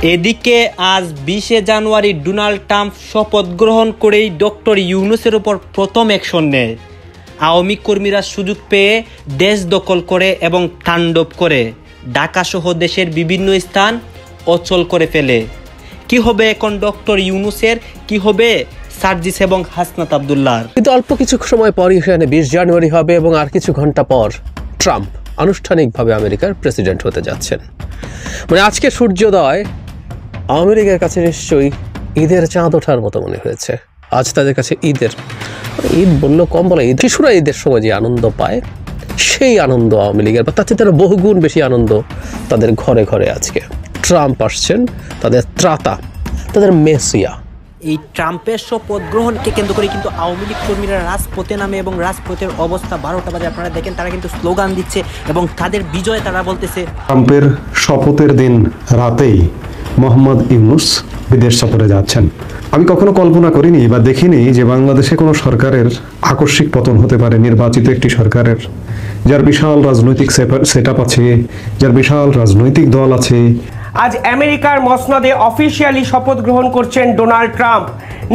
এদিকে আজ 20 জানুয়ারি Donald Trump শপথ গ্রহণ করেই ডক্টর ইউনূসের উপর প্রথম অ্যাকশন নেয়। আওয়ামী কর্মীরা সুযোগ পেয়ে দেশ দখল করে এবং তাণ্ডব করে ঢাকা সহ দেশের বিভিন্ন স্থান অচল করে ফেলে। কি হবে এখন ডক্টর ইউনূসের, কি হবে সার্জিস এবং হাসনাত আব্দুল্লাহর? কিন্তু অল্প কিছু সময় পরই এখানে 20 জানুয়ারি হবে এবং আর কিছু ঘন্টা পর ট্রাম্প আনুষ্ঠানিকভাবে আমেরিকার প্রেসিডেন্ট হতে যাচ্ছেন। মানে আজকে সূর্যোদয় আমেরিকার কাছে নিশ্চয়ই ঈদের চাঁদ ওঠার মতো মনে হয়েছে। আজ তাদের কাছে ঈদ বললেও কম বলে, শিশুরা ঈদের সময় যে আনন্দ পায় সেই আনন্দ আওয়ামী লীগের, বা তার চেয়ে তারা বহুগুণ বেশি আনন্দ তাদের ঘরে ঘরে। আজকে ট্রাম্প আসছেন, তাদের ত্রাতা, তাদের মেসিয়া। এই ট্রাম্পের শপথ গ্রহণকে কেন্দ্র করে কিন্তু আওয়ামী লীগ কর্মীরা রাজপথে নামে এবং রাজপথের অবস্থা 12টা বাজে আপনারা দেখেন তারা কিন্তু স্লোগান দিচ্ছে এবং তাদের বিজয় তারা বলতেছে। ট্রাম্পের শপথের দিন রাতেই মোহাম্মদ ইউনূস বিদেশ সফরে যাচ্ছেন। আমি কখনো কল্পনা করিনি বা দেখিনি যে বাংলাদেশে কোনো সরকারের আকস্মিক পতন হতে পারে, নির্বাচিত একটি সরকারের, যার বিশাল রাজনৈতিক সেটআপ আছে, যার বিশাল রাজনৈতিক দল আছে। আজ আমেরিকার মসনদে অফিসিয়ালি শপথ গ্রহণ করছেন ডোনাল্ড ট্রাম্প।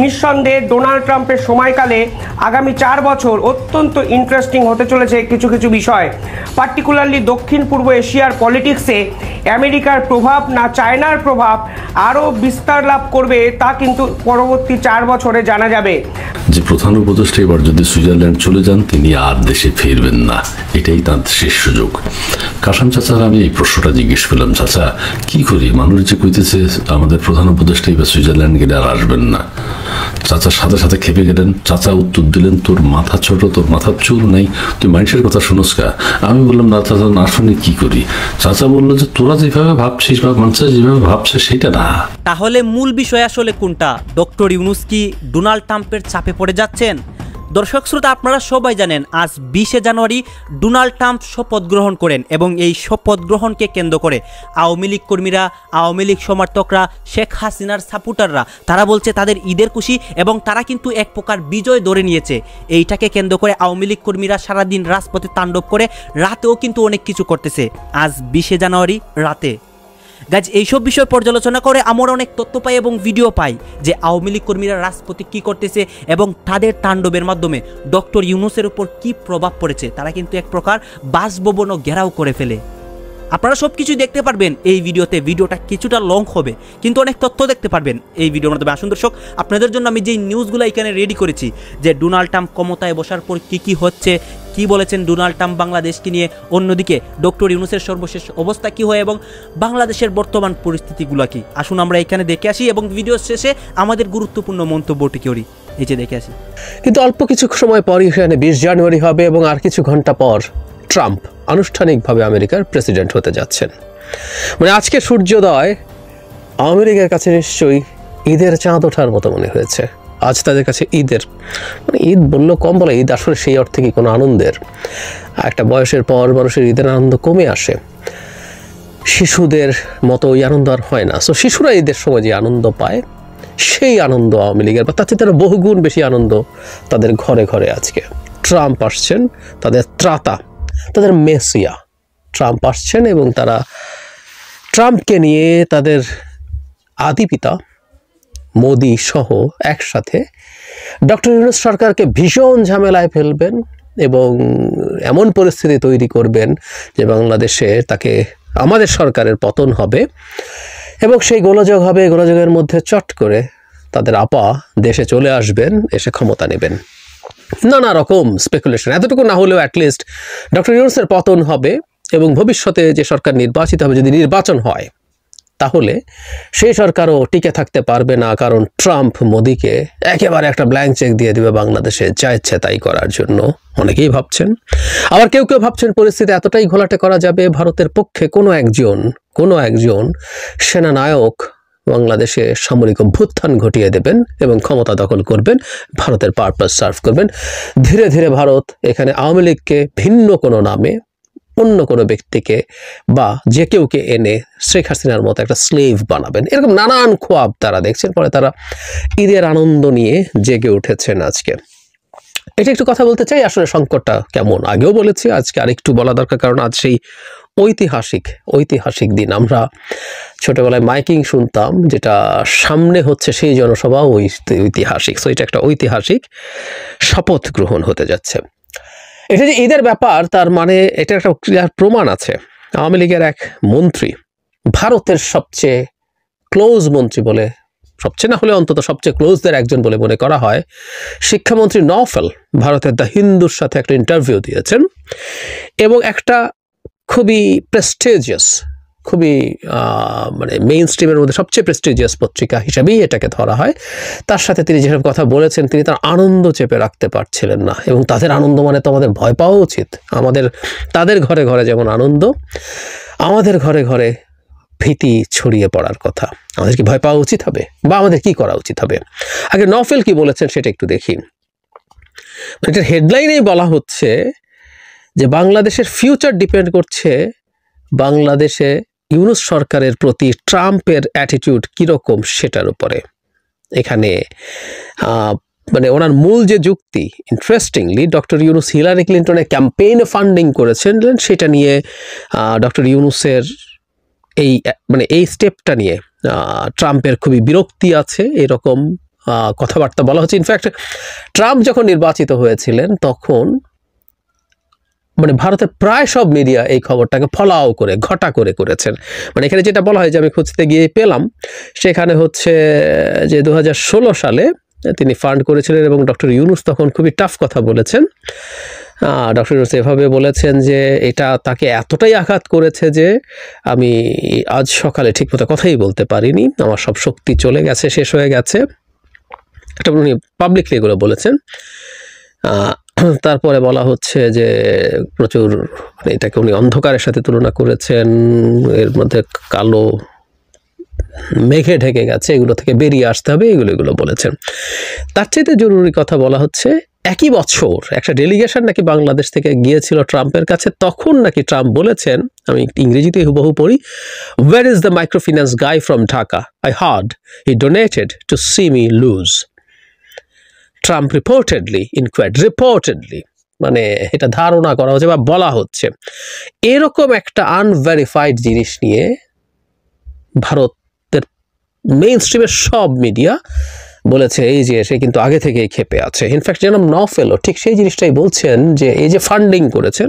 নিঃসন্দেহে ডোনাল্ড ট্রাম্পের সময়কালে আগামী 4 বছর অত্যন্ত ইন্টারেস্টিং হতে চলেছে কিছু কিছু বিষয়। পার্টিকুলারলি দক্ষিণ পূর্ব এশিয়ার পলিটিক্সে আমেরিকার প্রভাব না চায়নার প্রভাব আরও বিস্তার লাভ করবে তা কিন্তু পরবর্তী 4 বছরে জানা যাবে। যে প্রধান উপদেষ্টা এবার যদি সুইজারল্যান্ড চলে যান তিনি আর দেশে ফিরবেন না, এটাই তার শেষ সুযোগ। কাশাম চাচার আমি এই প্রশ্নটা জিজ্ঞেস করলাম, চাচা কি করি, মানুষ যে কইতেছে আমাদের প্রধান উপদেষ্টা এবার সুইজারল্যান্ড গেলে আর আসবেন না। চাচার সাথে সাথে খেপে গেলেন। চাচা উত্তর দিলেন, তোর মাথা ছোট, তোর মাথার চুল নেই, তুই মানুষের কথা শুনোস কা? আমি বললাম না চাচা, না শুনে কি করি? চাচা বললো যে তোরা যেভাবে ভাবছিস বা মানুষ যেভাবে ভাবছে সেটা না। তাহলে মূল বিষয় আসলে কোনটা? ডক্টর ইউনূস কি ডোনাল্ড ট্রাম্পের চাপে পড়ে যাচ্ছেন? দর্শক শ্রোতা, আপনারা সবাই জানেন আজ 20 জানুয়ারি ডোনাল্ড ট্রাম্প শপথ গ্রহণ করেন এবং এই শপথ গ্রহণকে কেন্দ্র করে আওয়ামী লীগ কর্মীরা, আওয়ামী লীগ সমর্থকরা, শেখ হাসিনার সাপোর্টাররা তারা বলছে তাদের ঈদের খুশি এবং তারা কিন্তু এক প্রকার বিজয় ধরে নিয়েছে। এইটাকে কেন্দ্র করে আওয়ামী লীগ কর্মীরা সারাদিন রাজপথে তাণ্ডব করে, রাতেও কিন্তু অনেক কিছু করতেছে। আজ 20 জানুয়ারি রাতে গাইজ এইসব বিষয় পর্যালোচনা করে আমরা অনেক তথ্য পাই এবং ভিডিও পাই যে আওয়ামী লীগ কর্মীরা রাজপথে কী করতেছে এবং তাদের তাণ্ডবের মাধ্যমে ডক্টর ইউনূসের উপর কী প্রভাব পড়েছে। তারা কিন্তু এক প্রকার বাসভবনও ঘেরাও করে ফেলে। আপনারা সব কিছুই দেখতে পারবেন এই ভিডিওতে। ভিডিওটা কিছুটা লং হবে কিন্তু অনেক তথ্য দেখতে পারবেন এই ভিডিওর মাধ্যমে। আসুন দর্শক, আপনাদের জন্য আমি যেই নিউজগুলো এখানে রেডি করেছি যে ডোনাল্ড ট্রাম্প ক্ষমতায় বসার পর কী হচ্ছে, কি বলেছেন ডোনাল্ড ট্রাম্প বাংলাদেশকে নিয়ে, অন্যদিকে ডক্টর ইউনূসের সর্বশেষ অবস্থা কি হয় এবং বাংলাদেশের বর্তমান পরিস্থিতিগুলো কি। আসুন আমরা এখানে দেখে আসি এবং ভিডিও শেষে আমাদের গুরুত্বপূর্ণ মন্তব্যটি করি। এই যে দেখে আসি। কিন্তু অল্প কিছু সময় পরই এখানে 20 জানুয়ারি হবে এবং আর কিছু ঘন্টা পর ট্রাম্প আনুষ্ঠানিকভাবে আমেরিকার প্রেসিডেন্ট হতে যাচ্ছেন। মানে আজকে সূর্যোদয় আমেরিকার কাছে নিশ্চয়ই ঈদের চাঁদ ওঠার মতো মনে হয়েছে। আজ তাদের কাছে মানে ঈদ বললেও কম বলে, ঈদ আসলে সেই অর্থে কি কোনো আনন্দের। একটা বয়সের পর মানুষের ঈদের আনন্দ কমে আসে, শিশুদের মতো ওই আনন্দ আর হয় না। সো শিশুরা ঈদের সময় যে আনন্দ পায় সেই আনন্দ আওয়ামী লীগের, বা তার চেয়ে তারা বহুগুণ বেশি আনন্দ তাদের ঘরে ঘরে। আজকে ট্রাম্প আসছেন, তাদের ত্রাতা, তাদের মেসিয়া। ট্রাম্প আসছেন এবং তারা ট্রাম্পকে নিয়ে তাদের আদি পিতা মোদি সহ একসাথে ডক্টর ইউনূস সরকারকে ভীষণ ঝামেলায় ফেলবেন এবং এমন পরিস্থিতি তৈরি করবেন যে বাংলাদেশে আমাদের সরকারের পতন হবে এবং সেই গোলযোগ হবে। গোলযোগের মধ্যে চট করে তাদের আপা দেশে চলে আসবেন, এসে ক্ষমতা নেবেন। নানা রকম স্পেকুলেশন, এতটুকু না হলেও অ্যাটলিস্ট ডক্টর ইউনূসের পতন হবে এবং ভবিষ্যতে যে সরকার নির্বাচিত হবে, যদি নির্বাচন হয় তাহলে সেই সরকারও টিকে থাকতে পারবে না, কারণ ট্রাম্প মোদিকে একেবারে একটা ব্ল্যাঙ্ক চেক দিয়ে দেবে বাংলাদেশে যা ইচ্ছে তাই করার জন্য। অনেকেই ভাবছেন, আবার কেউ কেউ ভাবছেন পরিস্থিতি এতটাই ঘোলাটে করা যাবে ভারতের পক্ষে কোনো একজন সেনানায়ক বাংলাদেশে সামরিক অভ্যুত্থান ঘটিয়ে দেবেন এবং ক্ষমতা দখল করবেন, ভারতের পারপাস সার্ভ করবেন। ধীরে ধীরে ভারত এখানে আওয়ামী লীগকে ভিন্ন কোনো নামে, অন্য কোনো ব্যক্তিকে বা যে কেউকে এনে শেখ হাসিনার মতো একটা স্লেভ বানাবেন। এরকম নানান খোয়াব তারা দেখছেন। পরে তারা ঈদের আনন্দ নিয়ে জেগে উঠেছেন আজকে। এটা একটু কথা বলতে চাই আসলে সংকটটা কেমন। আগেও বলেছি, আজকে আরেকটু বলা দরকার, কারণ আজ সেই ঐতিহাসিক দিন। আমরা ছোটবেলায় মাইকিং শুনতাম, যেটা সামনে হচ্ছে সেই জনসভা ঐতিহাসিক। সো এটা একটা ঐতিহাসিক শপথ গ্রহণ হতে যাচ্ছে। এটা যে ঈদের ব্যাপার, তার মানে এটা একটা ক্লিয়ার প্রমাণ আছে। আওয়ামী লীগের এক মন্ত্রী, ভারতের সবচেয়ে ক্লোজ মন্ত্রী বলে, সবচেয়ে না হলে অন্তত সবচেয়ে ক্লোজদের একজন বলে মনে করা হয়, শিক্ষামন্ত্রী নওফেল ভারতের দ্য হিন্দুর সাথে একটা ইন্টারভিউ দিয়েছেন এবং একটা খুবই প্রেস্টিজিয়াস, খুবই মানে মেইন স্ট্রিমের মধ্যে সবচেয়ে প্রেস্টিজিয়াস পত্রিকা হিসাবেই এটাকে ধরা হয়। তার সাথে তিনি যেসব কথা বলেছেন, তিনি তার আনন্দ চেপে রাখতে পারছিলেন না। এবং তাদের আনন্দ মানে তো আমাদের ভয় পাওয়া উচিত। তাদের ঘরে ঘরে যেমন আনন্দ, আমাদের ঘরে ঘরে ভীতি ছড়িয়ে পড়ার কথা। আমাদের কি ভয় পাওয়া উচিত হবে, বা আমাদের কি করা উচিত হবে? আগে নওফেল কি বলেছেন সেটা একটু দেখি। এটার হেডলাইনেই বলা হচ্ছে যে বাংলাদেশের ফিউচার ডিপেন্ড করছে বাংলাদেশে ইউনূস সরকারের প্রতি ট্রাম্পের অ্যাটিটিউড কীরকম সেটার উপরে। এখানে মানে ওনার মূল যে যুক্তি, ইন্টারেস্টিংলি ডক্টর ইউনূস হিলারি ক্লিন্টনের ক্যাম্পেইনে ফান্ডিং করেছেন, সেটা নিয়ে ডক্টর ইউনূসের এই স্টেপটা নিয়ে ট্রাম্পের খুবই বিরক্তি আছে, এরকম কথাবার্তা বলা হচ্ছে। ইনফ্যাক্ট ট্রাম্প যখন নির্বাচিত হয়েছিলেন তখন মানে ভারতের প্রায় সব মিডিয়া এই খবরটাকে ফলাও করে ঘটা করে করেছেন। মানে এখানে যেটা বলা হয়, যে আমি খুঁজতে গিয়ে পেলাম, সেখানে হচ্ছে যে 2016 সালে তিনি ফান্ড করেছিলেন এবং ডক্টর ইউনূস তখন খুবই টাফ কথা বলেছেন। ডক্টর ইউনূস এভাবে বলেছেন যে এটা তাকে এতটাই আঘাত করেছে যে আমি আজ সকালে ঠিকমতো কথাই বলতে পারিনি, আমার সব শক্তি চলে গেছে, শেষ হয়ে গেছে। এটা উনি পাবলিকলি এগুলো বলেছেন। তারপরে বলা হচ্ছে যে প্রচুর, মানে এটাকে উনি অন্ধকারের সাথে তুলনা করেছেন, এর মধ্যে কালো মেঘে ঢেকে গেছে, এগুলো থেকে বেরিয়ে আসতে হবে, এগুলো বলেছেন। তার চাইতে জরুরি কথা বলা হচ্ছে, একই বছর একটা ডেলিগেশন নাকি বাংলাদেশ থেকে গিয়েছিল ট্রাম্পের কাছে। তখন নাকি ট্রাম্প বলেছেন, আমি ইংরেজিতে হুবহু পড়ি, "Where is the microfinance guy from Dhaka? I heard he donated to see me lose." Trump reportedly মানে এটা ধারণা করা হচ্ছে বা বলা হচ্ছে। এরকম একটা আনভেরিফাইড জিনিস নিয়ে ভারতের মেইন স্ট্রিমের সব মিডিয়া বলেছে এই যে সে কিন্তু আগে থেকেই ক্ষেপে আছে। ইনফ্যাক্ট জনাব নওফেলও ঠিক সেই জিনিসটাই বলছেন, যে এই যে ফান্ডিং করেছেন,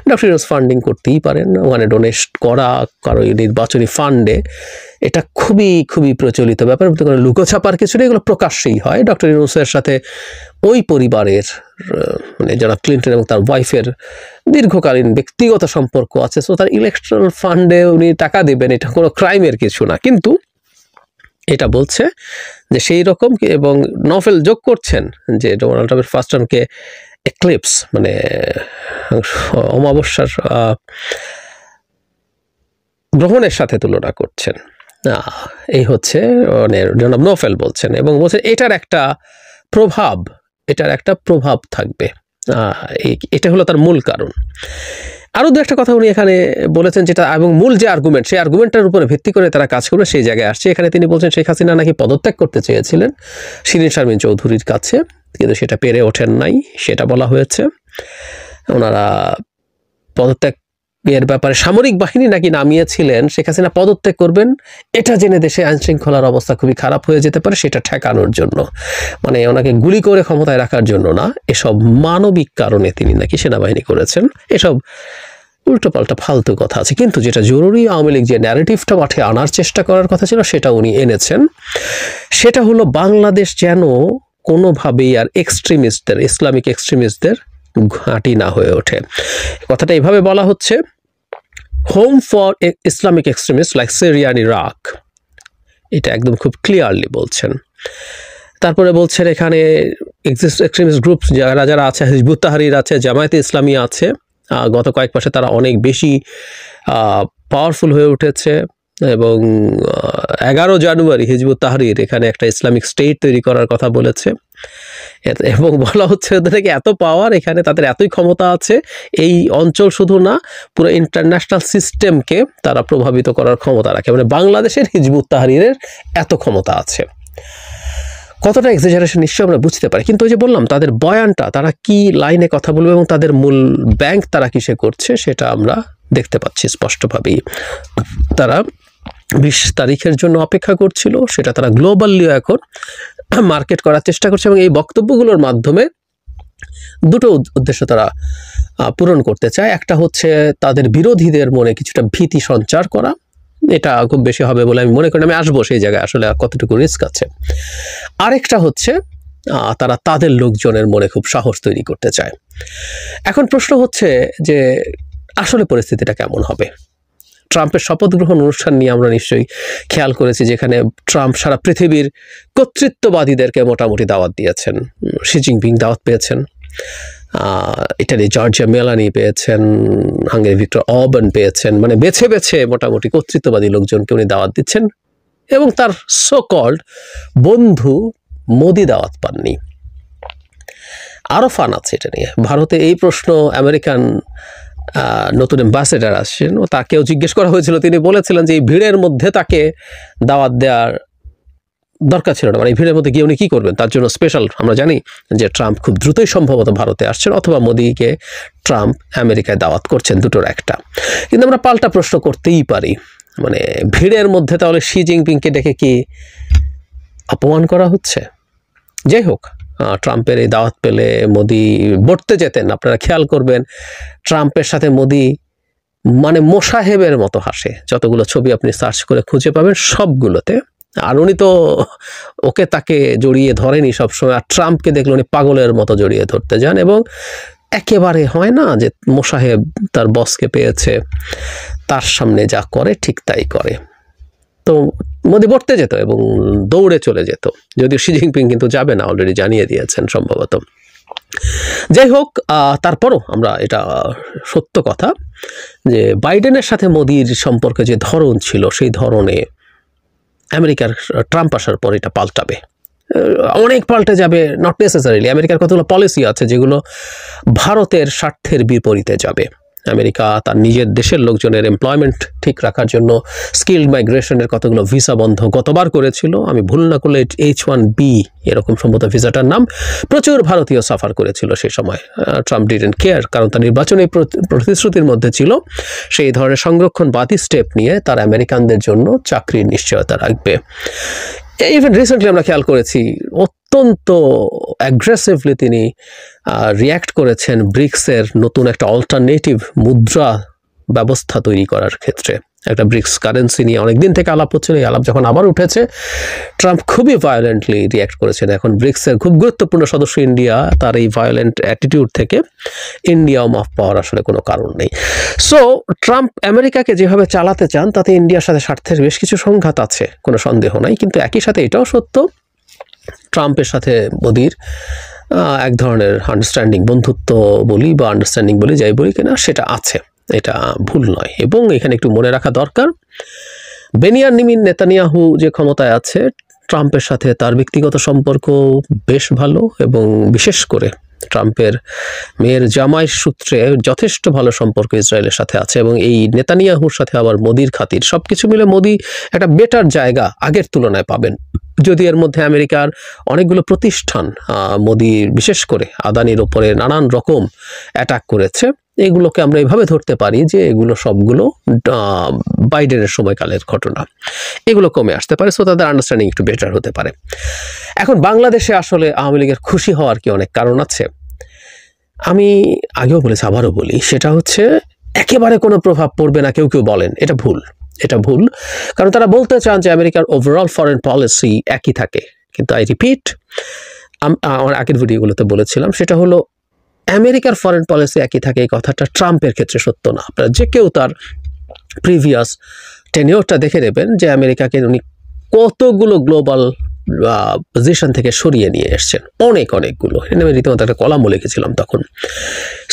ডক্টর ইউনূস ফান্ডিং করতেই পারেন, ওখানে ডোনেট করা কারো নির্বাচনী ফান্ডে, এটা খুবই খুবই প্রচলিত ব্যাপার, কোনো লুকোছাপার কিছু নেই, এগুলো প্রকাশ্যেই হয়। ডক্টর ইউনূসের সাথে ওই পরিবারের মানে জনাব ক্লিন্টন এবং তার ওয়াইফের দীর্ঘকালীন ব্যক্তিগত সম্পর্ক আছে। সো তার ইলেকট্রাল ফান্ডে উনি টাকা দেবেন, এটা কোনো ক্রাইমের কিছু না। কিন্তু এটা বলছে যে সেই রকম, এবং নওফেল যোগ করছেন যে ডোনাল্ড ট্রাম্পের ফার্স্ট টার্মকে এক্লিপস মানে অমাবস্যার গ্রহণের সাথে তুলনা করছেন। এই হচ্ছে মানে জনাব নওফেল বলছেন, এবং বলছেন এটার একটা প্রভাব থাকবে। এটা হলো তার মূল কারণ। আরও দু একটা কথা উনি এখানে বলেছেন, যেটা এবং মূল যে আর্গুমেন্ট, সেই আর্গুমেন্টটার উপরে ভিত্তি করে তারা কাজ করবে, সেই জায়গায় আসছে। এখানে তিনি বলছেন শেখ হাসিনা নাকি পদত্যাগ করতে চেয়েছিলেন শিরীন শারমিন চৌধুরীর কাছে, কিন্তু সেটা পেরে ওঠেন নাই, সেটা বলা হয়েছে। ওনারা পদত্যাগের ব্যাপারে সামরিক বাহিনী নাকি নামিয়েছিলেন, শেখ হাসিনা পদত্যাগ করবেন এটা জেনে দেশে আইনশৃঙ্খলার অবস্থা খুবই খারাপ হয়ে যেতে পারে, সেটা ঠেকানোর জন্য, মানে ওনাকে গুলি করে ক্ষমতায় রাখার জন্য না, এসব মানবিক কারণে তিনি নাকি সেনাবাহিনী করেছেন। এসব উল্টোপাল্টা ফালতু কথা আছে। কিন্তু যেটা জরুরি, আওয়ামী লীগ যে ন্যারেটিভটা মাঠে আনার চেষ্টা করার কথা ছিল, সেটা উনি এনেছেন। সেটা হলো বাংলাদেশ যেন কোনোভাবেই আর ইসলামিক এক্সট্রিমিস্টদের ঘাঁটি না হয়ে ওঠে। কথাটা এইভাবে বলা হচ্ছে, home for Islamic extremist like Syria and Iraq, এটা একদম খুব ক্লিয়ারলি বলছেন। তারপরে বলছেন এখানে এক্সট্রিমিস্ট গ্রুপ যারা আছে, হিজবুত তাহরির আছে, জামায়াতে ইসলামী আছে, গত কয়েক মাসে তারা অনেক বেশি পাওয়ারফুল হয়ে উঠেছে, এবং 11 জানুয়ারি হিজবুত তাহরির এখানে একটা ইসলামিক স্টেট তৈরি করার কথা বলেছে, এবং বলা হচ্ছে ওদের নাকি এত পাওয়ার, এখানে তাদের এতই ক্ষমতা আছে, এই অঞ্চল শুধু না পুরো ইন্টারন্যাশনাল সিস্টেমকে তারা প্রভাবিত করার ক্ষমতা রাখে। মানে বাংলাদেশের হিজবুত তাহরিরের এত ক্ষমতা আছে। কতটা এক্সাজারেশন নিশ্চয়ই আমরা বুঝতে পারি, কিন্তু ওই যে বললাম তাদের বয়ানটা, তারা কি লাইনে কথা বলবে এবং তাদের মূল ব্যাংক তারা কিসে করছে সেটা আমরা দেখতে পাচ্ছি স্পষ্টভাবেই। তারা 20 তারিখের জন্য অপেক্ষা করছিল, সেটা তারা গ্লোবালিও এখন মার্কেট করার চেষ্টা করছে এবং এই বক্তব্যগুলোর মাধ্যমে দুটো উদ্দেশ্য তারা পূরণ করতে চায়। একটা হচ্ছে তাদের বিরোধীদের মনে কিছুটা ভীতি সঞ্চার করা, এটা খুব বেশি হবে বলে আমি মনে করি, আমি আসবো সেই জায়গায় আসলে কতটুকু রিস্ক আছে। আরেকটা হচ্ছে তারা তাদের লোকজনের মনে খুব সাহস তৈরি করতে চায়। এখন প্রশ্ন হচ্ছে যে আসলে পরিস্থিতিটা কেমন হবে। ট্রাম্পের শপথ গ্রহণ অনুষ্ঠান নিয়ে আমরা নিশ্চয়ই খেয়াল করেছি, যেখানে ট্রাম্প সারা পৃথিবীর কর্তৃত্ববাদীদেরকে মোটামুটি দাওয়াত দিয়েছেন। শি জিনপিং দাওয়াত পেয়েছেন, ইটালি জর্জিয়া মেলানি পেয়েছেন, হাঙ্গেরি ভিক্টর অরবান পেয়েছেন, মানে বেছে বেছে মোটামুটি কর্তৃত্ববাদী লোকজনকে উনি দাওয়াত দিচ্ছেন এবং তার সো কল্ড বন্ধু মোদি দাওয়াত পাননি। আরও ফান আছে এটা নিয়ে। ভারতে এই প্রশ্ন আমেরিকান নতুন অ্যাম্বাসেডার আসছেন, ও তাকেও জিজ্ঞেস করা হয়েছিল, তিনি বলেছিলেন যে এই ভিড়ের মধ্যে তাকে দাওয়াত দেওয়ার দরকার ছিল না, মানে এই ভিড়ের মধ্যে গিয়ে উনি কী করবেন, তার জন্য স্পেশাল। আমরা জানি যে ট্রাম্প খুব দ্রুতই সম্ভবত ভারতে আসছেন, অথবা মোদিকে ট্রাম্প আমেরিকায় দাওয়াত করছেন, দুটোর একটা। কিন্তু আমরা পাল্টা প্রশ্ন করতেই পারি, মানে ভিড়ের মধ্যে তাহলে শি জিনপিংকে ডেকে কি অপমান করা হচ্ছে? যাই হোক, ট্রাম্পের এই দাওয়াত পেলে মোদি বর্তে যেতেন। আপনারা খেয়াল করবেন ট্রাম্পের সাথে মোদি মানে মোসাহেবের মতো হাসে, যতগুলো ছবি আপনি সার্চ করে খুঁজে পাবেন সবগুলোতে। আর উনি তো তাকে জড়িয়ে ধরেনি সবসময়, আর ট্রাম্পকে দেখলে উনি পাগলের মতো জড়িয়ে ধরতে যান এবং একেবারে হয় না যে মোসাহেব তার বসকে পেয়েছে, তার সামনে যা করে ঠিক তাই করে। তো মোদি বর্তে যেত এবং দৌড়ে চলে যেত, যদিও শি জিনপিং কিন্তু যাবে না, অলরেডি জানিয়ে দিয়েছেন সম্ভবত। যাই হোক, তারপরও আমরা এটা সত্য কথা যে বাইডেনের সাথে মোদির সম্পর্কে যে ধরন ছিল, সেই ধরনে আমেরিকার ট্রাম্প আসার পর এটা পাল্টাবে, অনেক পাল্টে যাবে। নট নেসেসারিলি, আমেরিকার কতগুলো পলিসি আছে যেগুলো ভারতের স্বার্থের বিপরীতে যাবে। আমেরিকা তার নিজের দেশের লোকজনের এমপ্লয়মেন্ট ঠিক রাখার জন্য স্কিল্ড মাইগ্রেশনের কতগুলো ভিসা বন্ধ গতবার করেছিল, আমি ভুল না করলে H1B এরকম সম্ভবত ভিসাটার নাম। প্রচুর ভারতীয় সাফার করেছিল সেই সময়। ট্রাম্প ডিডন্ট কেয়ার, কারণ তার নির্বাচনী প্রতিশ্রুতির মধ্যে ছিল সেই ধরনের সংরক্ষণবাদী স্টেপ নিয়ে তার আমেরিকানদের জন্য চাকরির নিশ্চয়তা রাখবে। ইভেন রিসেন্টলি আমরা খেয়াল করেছি অত্যন্ত অ্যাগ্রেসিভলি তিনি রিয়্যাক্ট করেছেন ব্রিক্সের নতুন একটা অল্টারনেটিভ মুদ্রা ব্যবস্থা তৈরি করার ক্ষেত্রে। একটা ব্রিক্স কারেন্সি নিয়ে অনেকদিন থেকে আলাপ হচ্ছিল, এই আলাপ যখন আবার উঠেছে ট্রাম্প খুবই ভায়োলেন্টলি রিয়্যাক্ট করেছেন। এখন ব্রিক্সের খুব গুরুত্বপূর্ণ সদস্য ইন্ডিয়া, তার এই ভায়োলেন্ট অ্যাটিটিউড থেকে ইন্ডিয়াও মাফ পাওয়ার আসলে কোনো কারণ নেই। সো ট্রাম্প আমেরিকাকে যেভাবে চালাতে চান তাতে ইন্ডিয়ার সাথে স্বার্থের বেশ কিছু সংঘাত আছে, কোনো সন্দেহ নাই। কিন্তু একই সাথে এটাও সত্য, ট্রাম্পের সাথে মোদির এক ধরনের আন্ডারস্ট্যান্ডিং, বন্ধুত্ব বলি বা আন্ডারস্ট্যান্ডিং বলি, যাই বলি কিনা, সেটা আছে, এটা ভুল নয়। এবং এখানে একটু মনে রাখা দরকার, বেনিয়ামিন নেতানিয়াহু যে ক্ষমতায় আছে, ট্রাম্পের সাথে তার ব্যক্তিগত সম্পর্ক বেশ ভালো এবং বিশেষ করে ট্রাম্পের মেয়ের জামাইয়ের সূত্রে যথেষ্ট ভালো সম্পর্ক ইসরায়েলের সাথে আছে। এবং এই নেতানিয়াহুর সাথে আবার মোদির খাতির, সব কিছু মিলে মোদি একটা বেটার জায়গা আগের তুলনায় পাবেন। যদি এর মধ্যে আমেরিকার অনেকগুলো প্রতিষ্ঠান মোদি বিশেষ করে আদানির ওপরে নানান রকম অ্যাটাক করেছে, এগুলোকে আমরা এভাবে ধরতে পারি যে এগুলো সবগুলো বাইডেনের সময়কালের ঘটনা, এগুলো কমে আসতে পারে। সো তাদের আন্ডারস্ট্যান্ডিং একটু বেটার হতে পারে। এখন বাংলাদেশে আসলে আওয়ামী লীগের খুশি হওয়ার কি অনেক কারণ আছে। আমি আগেও বলেছি, আবারও বলি, সেটা হচ্ছে একেবারে কোনো প্রভাব পড়বে না কেউ কেউ বলেন, এটা ভুল। এটা ভুল, কারণ তারা বলতে চান যে আমেরিকার ওভারঅল ফরেন পলিসি একই থাকে। কিন্তু আই রিপিট, আমার আগের ভিডিওগুলোতে বলেছিলাম, সেটা হলো আমেরিকার ফরেন পলিসি একই থাকে, এই কথাটা ট্রাম্পের ক্ষেত্রে সত্য না। আপনারা যে কেউ তার প্রিভিয়াস টেনিওরটা দেখে নেবেন যে আমেরিকাকে উনি কতগুলো গ্লোবাল পজিশন থেকে সরিয়ে নিয়ে এসছেন, অনেকগুলো। আমি রীতিমতো একটা কলামও লিখেছিলাম তখন।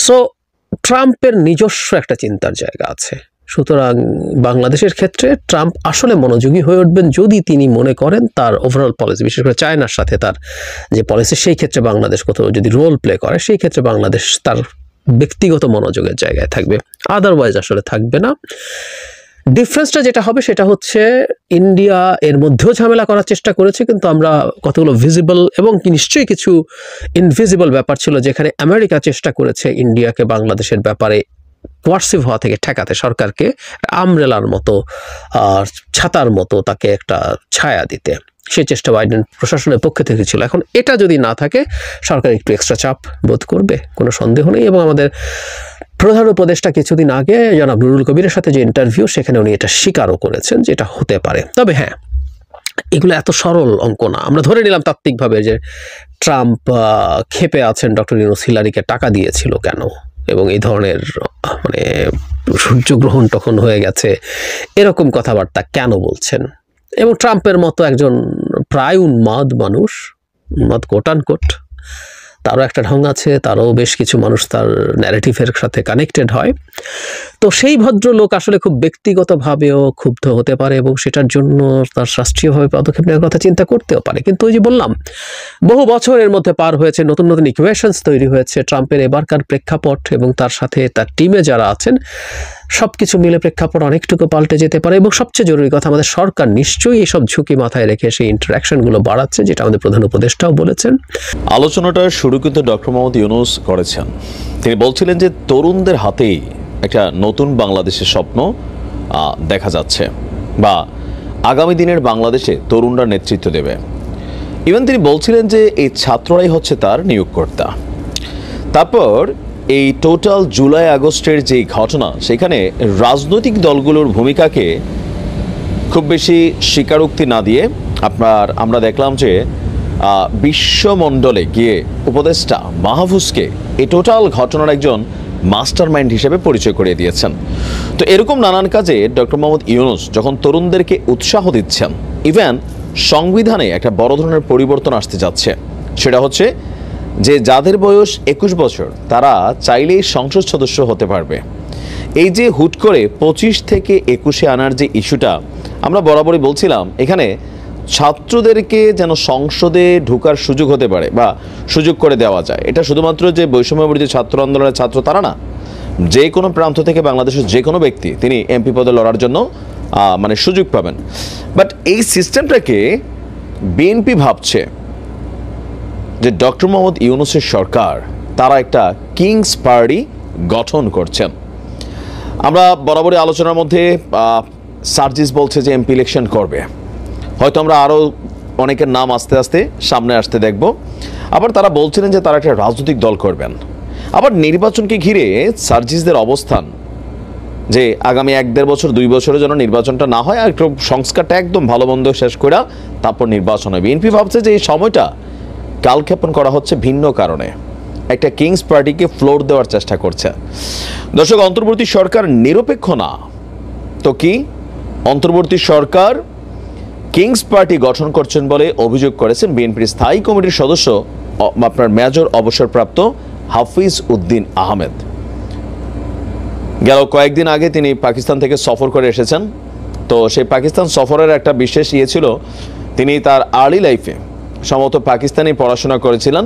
সো ট্রাম্পের নিজস্ব একটা চিন্তার জায়গা আছে। সুতরাং বাংলাদেশের ক্ষেত্রে ট্রাম্প আসলে মনোযোগী হয়ে উঠবেন যদি তিনি মনে করেন তার ওভারঅল পলিসি, বিশেষ করে চায়নার সাথে তার যে পলিসি, সেই ক্ষেত্রে বাংলাদেশ কোথাও যদি রোল প্লে করে, সেই ক্ষেত্রে বাংলাদেশ তার ব্যক্তিগত মনোযোগের জায়গায় থাকবে, আদারওয়াইজ আসলে থাকবে না। ডিফারেন্সটা যেটা হবে সেটা হচ্ছে ইন্ডিয়া এর মধ্যেও ঝামেলা করার চেষ্টা করেছে, কিন্তু আমরা কতগুলো ভিজিবল এবং নিশ্চয়ই কিছু ইনভিজিবল ব্যাপার ছিল যেখানে আমেরিকা চেষ্টা করেছে ইন্ডিয়াকে বাংলাদেশের ব্যাপারে কোয়ার্সিভ হওয়া থেকে ঠেকাতে, সরকারকে আমব্রেলার মতো ছাতার মতো তাকে একটা ছায়া দিতে। সেই চেষ্টা বাইডেন প্রশাসনের পক্ষ থেকে ছিল। এখন এটা যদি না থাকে সরকার একটু এক্সট্রা চাপ বোধ করবে, কোনো সন্দেহ নেই। এবং আমাদের প্রধান উপদেষ্টা কিছুদিন আগে জনাব নুরুল কবিরের সাথে যে ইন্টারভিউ, সেখানে উনি এটা স্বীকারও করেছেন যে এটা হতে পারে। তবে হ্যাঁ, এগুলো এত সরল অঙ্ক না। আমরা ধরে নিলাম তাত্ত্বিকভাবে যে ট্রাম্প ক্ষেপে আছেন ডক্টর ইউনূস হিলারিকে টাকা দিয়েছিল কেন, এবং এই ধরনের মানে সূর্যগ্রহণ তখন হয়ে গেছে এরকম কথাবার্তা কেন বলছেন। এবং ট্রাম্পের মতো একজন প্রায় উন্মাদ মানুষ, উন্মাদ কোট আনকোট, তারও একটা ঢং আছে, তারও বেশ কিছু মানুষ তার ন্যারেটিভের সাথে কানেক্টেড হয়। তো সেই ভদ্রলোক আসলে খুব ব্যক্তিগতভাবেও ক্ষুব্ধ হতে পারে এবং সেটার জন্য তার রাষ্ট্রীয়ভাবে পদক্ষেপ নেওয়ার কথা চিন্তা করতেও পারে। কিন্তু ওই যে বললাম, বহু বছরের মধ্যে পার হয়েছে, নতুন নতুন ইকুয়েশনস তৈরি হয়েছে। ট্রাম্পের এবারকার প্রেক্ষাপট এবং তার সাথে তার টিমে যারা আছেন সব কিছু মিলে প্রেক্ষাপট অনেকটুকু পাল্টে যেতে পারে। এবং সবচেয়ে জরুরি কথা, আমাদের সরকার নিশ্চয়ই এইসব ঝুঁকি মাথায় রেখে সেই ইন্টারাকশনগুলো বাড়াচ্ছে, যেটা আমাদের প্রধান উপদেষ্টাও বলেছেন। আলোচনাটা শুরু কিন্তু ডক্টর মোহাম্মদ ইউনূস করেছেন। তিনি বলছিলেন যে তরুণদের হাতেই একটা নতুন বাংলাদেশের স্বপ্ন দেখা যাচ্ছে, বা আগামী দিনের বাংলাদেশে তরুণরা নেতৃত্ব দেবে। ইভেন তিনি বলছিলেন যে এই ছাত্ররাই হচ্ছে তার নিয়োগকর্তা। তারপর এই টোটাল জুলাই আগস্টের যে ঘটনা, সেখানে রাজনৈতিক দলগুলোর ভূমিকাকে খুব বেশি স্বীকারোক্তি না দিয়ে আমরা দেখলাম যে বিশ্বমণ্ডলে গিয়ে উপদেষ্টা মাহফুজকে এই টোটাল ঘটনার একজন মাস্টার মাইন্ড হিসেবে পরিচয় করিয়ে দিয়েছেন। তো এরকম নানান কাজে ডক্টর মোহাম্মদ ইউনূস যখন তরুণদেরকে উৎসাহ দিচ্ছেন, ইভেন সংবিধানে একটা বড় ধরনের পরিবর্তন আসতে যাচ্ছে। সেটা হচ্ছে যে যাদের বয়স 21 বছর তারা চাইলেই সংসদ সদস্য হতে পারবে। এই যে হুট করে 25 থেকে 21-এ আনার যে ইস্যুটা, আমরা বরাবরই বলছিলাম এখানে ছাত্রদেরকে যেন সংসদে ঢোকার সুযোগ হতে পারে বা সুযোগ করে দেওয়া যায়। এটা শুধুমাত্র যে বৈষম্যবিরোধী ছাত্র আন্দোলনের ছাত্র তারা না, যে কোনো প্রান্ত থেকে বাংলাদেশের যে কোনো ব্যক্তি তিনি এমপি পদে লড়ার জন্য মানে সুযোগ পাবেন। বাট এই সিস্টেমটাকে বিএনপি ভাবছে যে ডক্টর মোহাম্মদ ইউনূসের সরকার তারা একটা কিংস পার্টি গঠন করছেন। আমরা বরাবরই আলোচনার মধ্যে সার্জিস বলছে যে এমপি ইলেকশন করবে, হয়তো আমরা আরও অনেকের নাম আস্তে আস্তে সামনে আসতে দেখব। আবার তারা বলছিলেন যে তারা একটা রাজনৈতিক দল করবেন। আবার নির্বাচনকে ঘিরে সার্জিসদের অবস্থান যে আগামী 1-1.5 বছর 2 বছরের জন্য নির্বাচনটা না হয়, আর একটু সংস্কারটা একদম ভালো মন্দ শেষ করে তারপর নির্বাচন হয়। বিএনপি ভাবছে যে এই সময়টা কালক্ষেপণ করা হচ্ছে ভিন্ন কারণে, একটা কিংস পার্টিকে ফ্লোর দেওয়ার চেষ্টা করছে। দর্শক, অন্তর্বর্তী সরকার নিরপেক্ষ না তো কি? অন্তর্বর্তী সরকার কিংস পার্টি গঠন করছেন বলে অভিযোগ করেছেন বিএনপির স্থায়ী কমিটির সদস্য মেজর অবসরপ্রাপ্ত হাফিজ উদ্দিন আহমেদ। গেল কয়েকদিন আগে তিনি পাকিস্তান থেকে সফর করে এসেছেন। তো সেই পাকিস্তান সফরের একটা বিশেষ ছিল, তিনি তার আর্লি লাইফে সম্ভবত পাকিস্তানে পড়াশোনা করেছিলেন।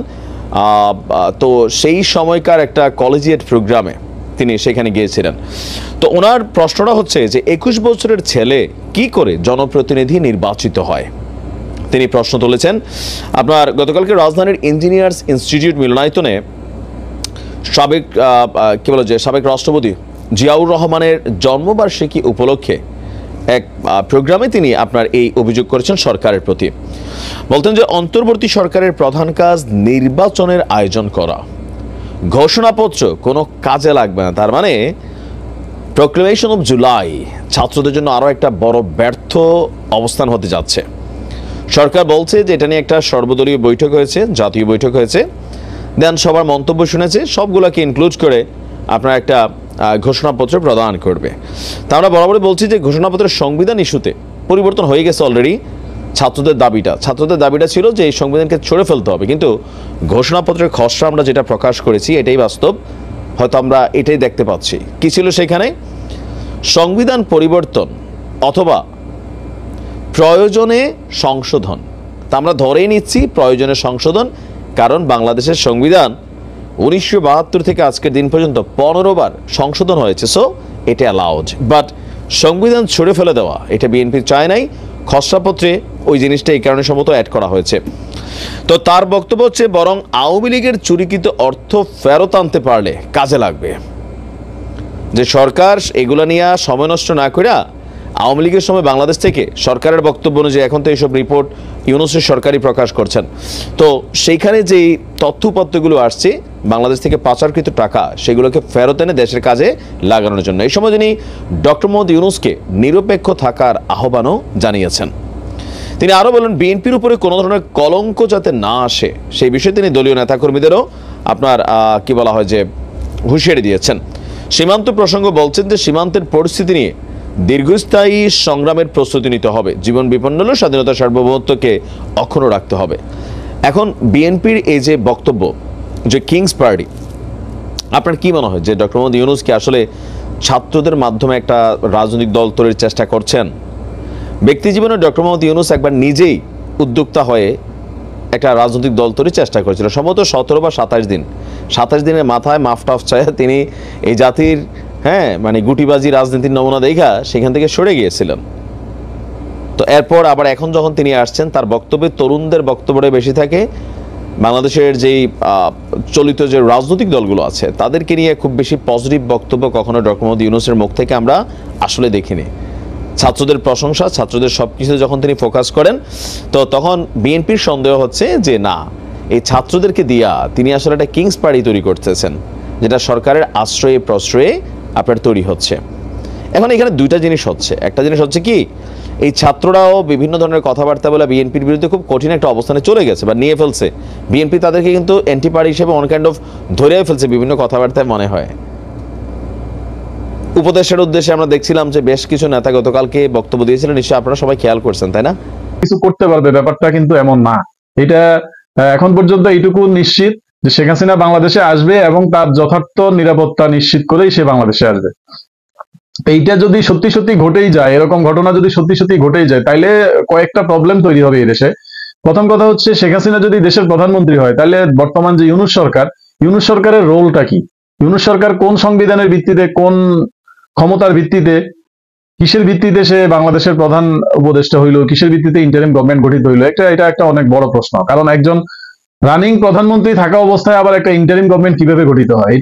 তো সেই সময়কার একটা কলেজিয়েট প্রোগ্রামে তিনি সেখানে গিয়েছিলেন। তো ওনার প্রশ্নটা হচ্ছে যে 21 বছরের ছেলে কি করে জনপ্রতিনিধি নির্বাচিত হয়। তিনি প্রশ্ন তুলেছেন। আপনার গতকালকে রাজধানীর ইঞ্জিনিয়ার্স ইনস্টিটিউট মিলনায়তনে সাবেক রাষ্ট্রপতি জিয়াউর রহমানের জন্মবার্ষিকী উপলক্ষে এক প্রোগ্রামে তিনি এই অভিযোগ করেছেন সরকারের প্রতি। বলতেন যে অন্তর্বর্তী সরকারের প্রধান কাজ নির্বাচনের আয়োজন করা, ঘোষণাপত্র কোনো কাজে লাগবে না। তার মানে প্রক্লেমেশন অফ জুলাই ছাত্রদের জন্য আরও একটা বড় ব্যর্থ অবস্থান হতে যাচ্ছে। সরকার বলছে যে এটা নিয়ে একটা সর্বদলীয় বৈঠক হয়েছে, জাতীয় বৈঠক হয়েছে, দেন সবার মন্তব্য শুনেছে, সবগুলোকে ইনক্লুড করে আপনার একটা ঘোষণাপত্র প্রদান করবে। তা আমরা বরাবরই বলছি যে ঘোষণাপত্রের সংবিধান ইস্যুতে পরিবর্তন হয়ে গেছে অলরেডি। ছাত্রদের দাবিটা ছিল যে এই সংবিধানকে ছড়ে ফেলতে হবে, কিন্তু ঘোষণাপত্রের খসড়া আমরা যেটা প্রকাশ করেছি এটাই বাস্তব। হয়তো আমরা এটাই দেখতে পাচ্ছি। কি ছিল সেখানে? সংবিধান পরিবর্তন অথবা প্রয়োজনে সংশোধন। তা আমরা ধরেই নিচ্ছি প্রয়োজনে সংশোধন, কারণ বাংলাদেশের সংবিধান 1972 থেকে আজকের দিন পর্যন্ত 15 বার সংশোধন হয়েছে। সো এটা অ্যালাউড। বাট সংবিধান ছুঁড়ে ফেলে দেওয়া, এটা বিএনপি চায় নাই। খসড়াপত্রে ওই জিনিসটা এই কারণে সম্ভবত অ্যাড করা হয়েছে। তো তার বক্তব্য হচ্ছে বরং আওয়ামী লীগের চুরিকৃত অর্থ ফেরত আনতে পারলে কাজে লাগবে, যে সরকার এগুলো নিয়ে সময় নষ্ট না করে আওয়ামী লীগের সময় বাংলাদেশ থেকে সরকারের বক্তব্য অনুযায়ী এখন তো এইসব রিপোর্ট ইউনূসের সরকারই প্রকাশ করছেন, তো সেইখানে যেই তথ্যপত্রগুলো আসছে বাংলাদেশ থেকে পাচারকৃত টাকা সেগুলোকে ফেরত এনে দেশের কাজে লাগানোর জন্য এই সময় তিনি ডক্টর মোহাম্মদ ইউনূসকে নিরপেক্ষ থাকার আহ্বানও জানিয়েছেন। তিনি আরও বলেন বিএনপির উপরে কোনো ধরনের কলঙ্ক যাতে না আসে সেই বিষয়ে তিনি দলীয় নেতাকর্মীদেরও আপনার কি বলা হয় যে হুঁশিয়ারি দিয়েছেন। সীমান্ত প্রসঙ্গ বলছেন যে সীমান্তের পরিস্থিতি নিয়ে দীর্ঘস্থায়ী সংগ্রামের প্রস্তুতি নিতে হবে, জীবন বিপন্ন হলেও স্বাধীনতা সার্বভৌমত্বকে অক্ষুণ্ণ রাখতে হবে। এখন বিএনপির এই যে বক্তব্য যে কিংস পার্টি, আপনার কি মনে হয় যে ডক্টর মোহাম্মদ ইউনূস কি আসলে ছাত্রদের মাধ্যমে একটা রাজনৈতিক দল তৈরির চেষ্টা করছেন? ব্যক্তি জীবনে ডক্টর মোহাম্মদ ইউনূস একবার নিজেই উদ্যোক্তা হয়ে একটা রাজনৈতিক দল তৈরির চেষ্টা করেছিল, সম্ভবত 17 বা 27 দিনের মাথায় মাফটাফ চায় তিনি এই জাতির মানে গুটিবাজি রাজনীতির নমুনা দেখা সেখান থেকে সরে গিয়েছিলেন। তো এরপর আবার এখন যখন তিনি আসছেন তার বক্তব্যে তরুণদের বক্তব্যটা বেশি থাকে, বাংলাদেশের যেই চলিত যে রাজনৈতিক দলগুলো আছে তাদেরকে নিয়ে খুব বেশি পজিটিভ বক্তব্য কখনো ডক্টর মোহাম্মদ ইউনূসের মুখ থেকে আমরা আসলে দেখিনি। ছাত্রদের প্রশংসা, ছাত্রদের সব কিছু যখন তিনি ফোকাস করেন তো তখন বিএনপির সন্দেহ হচ্ছে যে না, এই ছাত্রদেরকে দিয়া তিনি আসলে একটা কিংস পার্টি তৈরি করতেছেন, যেটা সরকারের আশ্রয়ে প্রশ্রয়ে আপনার তৈরি হচ্ছে। এখন এখানে দুইটা জিনিস হচ্ছে, একটা জিনিস হচ্ছে কি এই ছাত্ররাও বিভিন্ন ধরনের কথাবার্তা বলে বিএনপির বিরুদ্ধে খুব কঠিন একটা অবস্থানে চলে গেছে বা নিয়ে ফেলছে। বিএনপি তাদেরকে কিন্তু অ্যান্টি পার্টি হিসেবে অন কাইন্ড অফ ধরেও ফেলছে বিভিন্ন কথাবার্তায় মনে হয়। উপদেশের উদ্দেশ্যে আমরা দেখছিলাম যে বেশ কিছু নেতা গতকালকে বক্তব্য দিয়েছিলেন, নিশ্চয়ই আপনারা সবাই খেয়াল করছেন, তাই না? কিছু করতে পারবে ব্যাপারটা কিন্তু এমন না। এটা এখন পর্যন্ত এইটুকু নিশ্চিত যে শেখ হাসিনা বাংলাদেশে আসবে এবং তার যথার্থ নিরাপত্তা নিশ্চিত করেই সে বাংলাদেশে আসবে। এইটা যদি সত্যি সত্যি ঘটেই যায়, এরকম ঘটনা যদি সত্যি সত্যি ঘটেই যায়, তাইলে কয়েকটা প্রবলেম তৈরি হবে এই দেশে। প্রথম কথা হচ্ছে শেখ হাসিনা যদি দেশের প্রধানমন্ত্রী হয় তাহলে বর্তমান যে ইউনূস সরকারের রোলটা কি? ইউনূস সরকার কোন সংবিধানের ভিত্তিতে, কোন ক্ষমতার ভিত্তিতে, কিসের ভিত্তিতে সে বাংলাদেশের প্রধান উপদেষ্টা হইলো, কিসের ভিত্তিতে ইন্টারিম গভর্নমেন্ট গঠিত হইলো? এটা একটা অনেক বড় প্রশ্ন, কারণ একজন রানিং প্রধানমন্ত্রী থাকা অবস্থায় আবার একটা ইন্টারিম গভর্নমেন্ট কিভাবে গঠিত হয়,